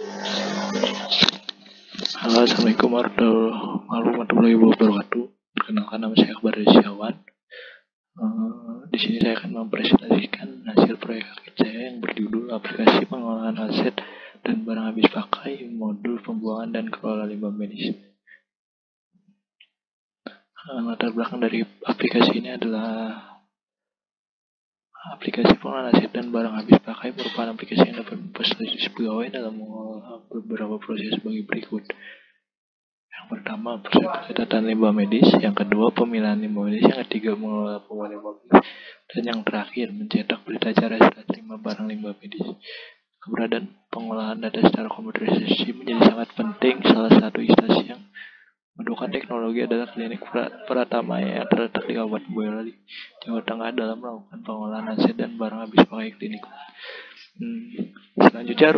Halo, Assalamualaikum warahmatullahi wabarakatuh. Perkenalkan, nama saya Akbar Rizyawan. Di sini saya akan mempresentasikan hasil proyek akhir saya yang berjudul Aplikasi Pengolahan Aset dan Barang Habis Pakai Modul Pembuangan dan Kelola Limbah Medis. Latar belakang dari aplikasi ini adalah aplikasi pengolahan aset dan barang habis pakai merupakan aplikasi yang dapat memfasilitasi pegawai dalam mengolah beberapa proses sebagai berikut. Yang pertama, pencatatan limbah medis. Yang kedua, pemilahan limbah medis. Yang ketiga, mengelola pembuangan limbah medis. Dan yang terakhir, mencetak berita acara serah terima barang limbah medis. Keberadaan pengolahan data secara komputerisasi menjadi sangat penting. Salah satu instansi yang mendukung teknologi adalah Klinik Pratama yang terletak di Kabupaten Boyolali, Jawa Tengah, dalam melakukan pengolahan aset dan barang habis pakai klinik. Selanjutnya,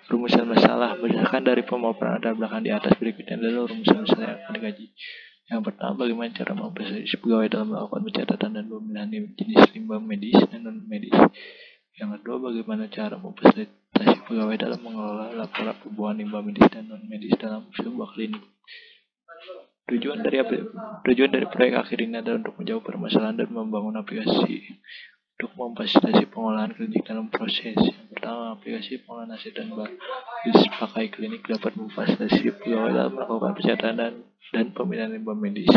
rumusan masalah berdasarkan dari pemaparan latar belakang di atas. Berikutnya adalah rumusan masalah yang akan dikaji. Yang pertama, bagaimana cara memfasilitasi pegawai dalam melakukan pencatatan dan pemilihan jenis limbah medis dan non medis. Yang kedua, bagaimana cara memfasilitasi pegawai dalam mengelola laporan pembuangan limbah medis dan non medis dalam sebuah klinik. Tujuan dari proyek akhir ini adalah untuk menjawab permasalahan dan membangun aplikasi untuk memfasilitasi pengolahan klinik dalam proses. Yang pertama, aplikasi pengolahan aset dan barang habis pakai klinik dapat memfasilitasi pegawai dalam melakukan pencatatan dan pemilihan limbah medis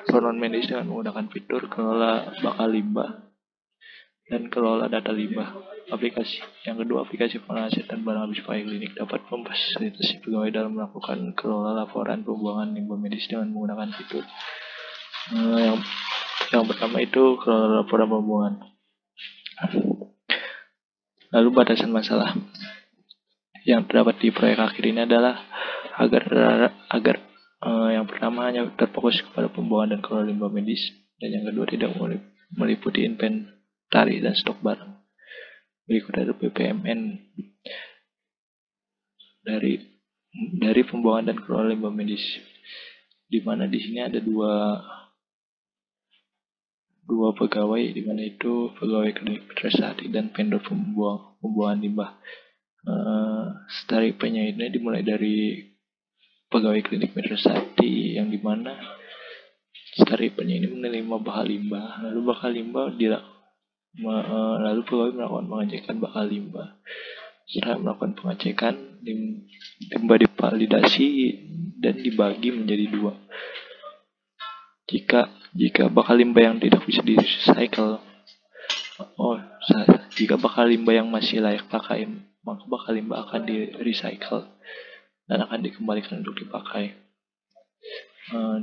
atau non medis dengan menggunakan fitur kelola bakal limbah dan kelola data limbah. Yang kedua, aplikasi pengolahan aset dan barang habis pakai klinik dapat memfasilitasi pegawai dalam melakukan kelola laporan pembuangan limbah medis dengan menggunakan fitur. Yang pertama itu kelola laporan pembuangan. Lalu batasan masalah yang terdapat di proyek akhir ini adalah agar yang pertama hanya terfokus kepada pembuangan dan kelola limbah medis, dan yang kedua tidak meliputi inventaris dan stok barang. Berikut ada PPMN dari pembuangan dan kelola limbah medis, di mana di sini ada dua pegawai, di mana itu pegawai klinik Petrasati dan vendor pembuangan limbah. Tarifnya ini dimulai dari pegawai klinik Petrasati, yang dimana tarifnya ini menerima bakal limbah. Lalu bakal limbah lalu pegawai melakukan pengecekan bakal limbah. Setelah melakukan pengecekan, limbah divalidasi dan dibagi menjadi dua. Jika bakal limbah yang tidak bisa jika bakal limbah yang masih layak pakai, maka bakal limbah akan di-recycle dan akan dikembalikan untuk dipakai.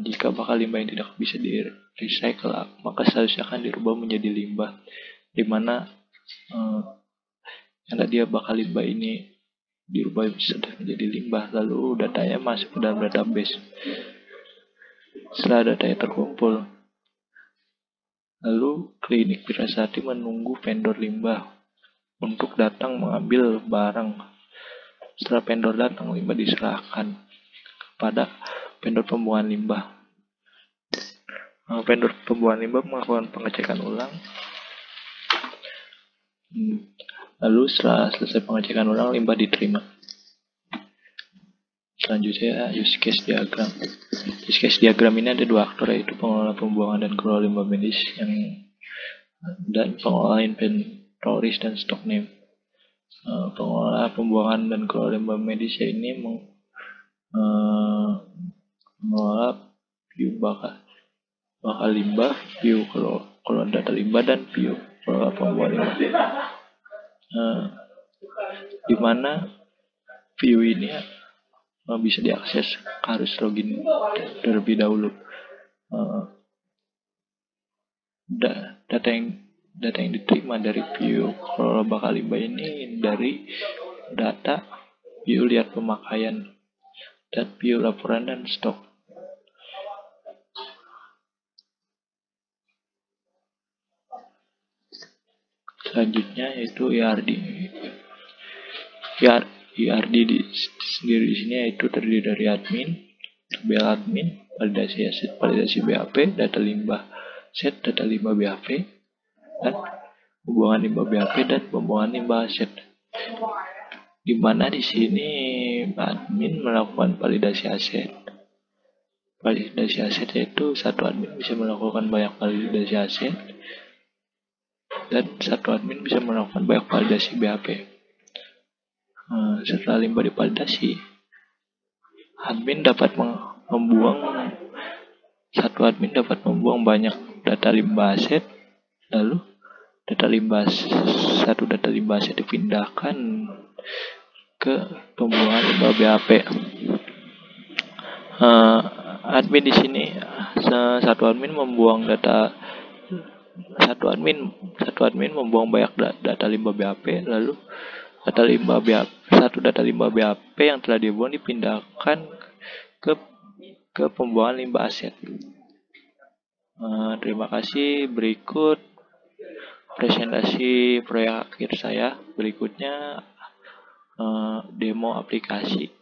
Jika bakal limbah yang tidak bisa di-recycle, maka seharusnya akan dirubah menjadi limbah, di mana yang tadi bakal limbah ini dirubah menjadi limbah, lalu datanya masuk ke dalam database. Setelah datanya terkumpul, lalu klinik Petrasati menunggu vendor limbah untuk datang mengambil barang. Setelah vendor datang, limbah diserahkan kepada vendor pembuangan limbah. Vendor pembuangan limbah melakukan pengecekan ulang. Lalu setelah selesai pengecekan ulang, limbah diterima. Selanjutnya, use case diagram. Use case diagram ini ada dua aktor, yaitu pengelola pembuangan dan kelola limbah medis dan pengelola inventoris dan stok name. Pengelola pembuangan dan kelola limbah medis ini mengelola view bakal limbah, view kelola data limbah, dan view kelola pembuangan limbah. Di mana view ini bisa diakses, harus login terlebih dahulu. Data yang diterima dari view kelola bakal limbah ini dari data view lihat pemakaian dan view laporan dan stok. Selanjutnya yaitu ERD. ERD sendiri di sini yaitu terdiri dari admin, tabel admin, validasi aset, validasi BAP, data limbah aset, data limbah BAP, dan pembuangan limbah BAP dan pembuangan limbah aset. di mana di sini admin melakukan validasi aset. Validasi aset yaitu satu admin bisa melakukan banyak validasi aset dan satu admin bisa melakukan banyak validasi BAP. Setelah limbah divalidasi, admin dapat membuang satu admin dapat membuang banyak data limbah aset, lalu data limbah aset dipindahkan ke pembuangan limbah BAP. Admin di sini satu admin membuang membuang banyak data limbah BAP, lalu data limbah BAP yang telah dibuang dipindahkan ke pembuangan limbah aset. Terima kasih. Berikut presentasi proyek akhir saya. Berikutnya demo aplikasi.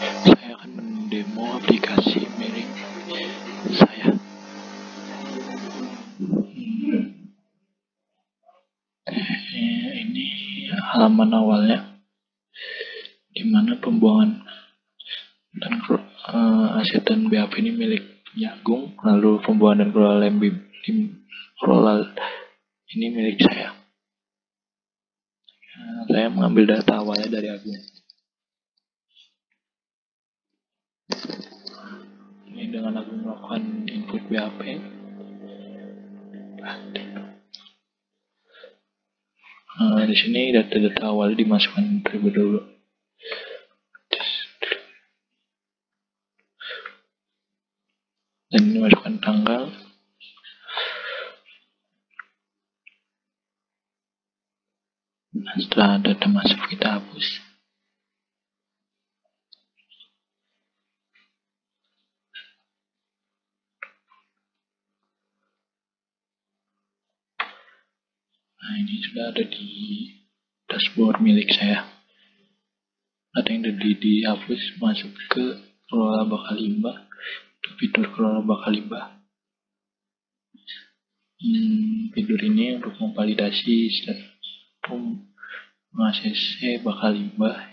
Saya akan mendemo aplikasi milik saya. Ini halaman awalnya, di mana pembuangan dan aset dan BAP ini milik Agung, lalu pembuangan dan kelola ini milik saya. Saya mengambil data awalnya dari Agung. Ini dengan Agung melakukan input BAP. Di sini data-data awal dimasukkan terlebih dahulu. Dan ini masukkan tanggal. Nah, setelah data masuk kita hapus. Nah, ini sudah ada di dashboard milik saya. Data yang dihapus masuk ke kelola bakal limbah, ke fitur kelola bakal limbah. Fitur ini untuk memvalidasi meng-ACC bakal limbah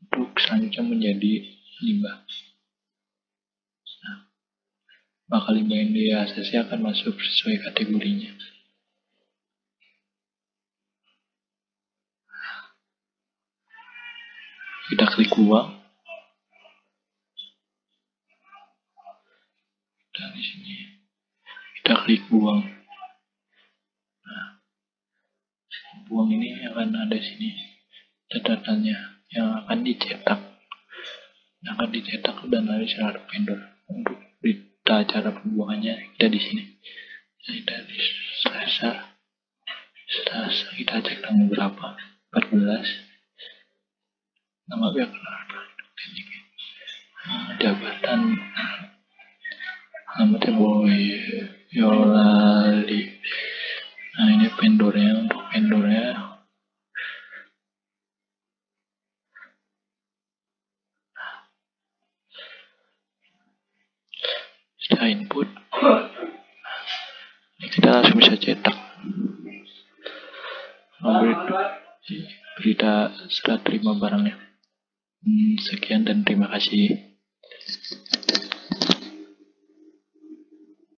untuk selanjutnya menjadi limbah. Nah, bakal limbah yang di ACC akan masuk sesuai kategorinya. Kita klik buang. Dan di sini kita klik buang. Nah, buang ini akan ada sini catatannya yang akan dicetak. Dan lalu syarat vendor. Untuk berita cara pembuangannya kita di sini. Jadi dari Selasa kita cek tanggal berapa? 14. Nama pihak jabatan alamatnya Boyolali. Nah, ini vendornya. Untuk vendornya setelah input kita langsung bisa cetak berita setelah terima barangnya. Sekian dan terima kasih.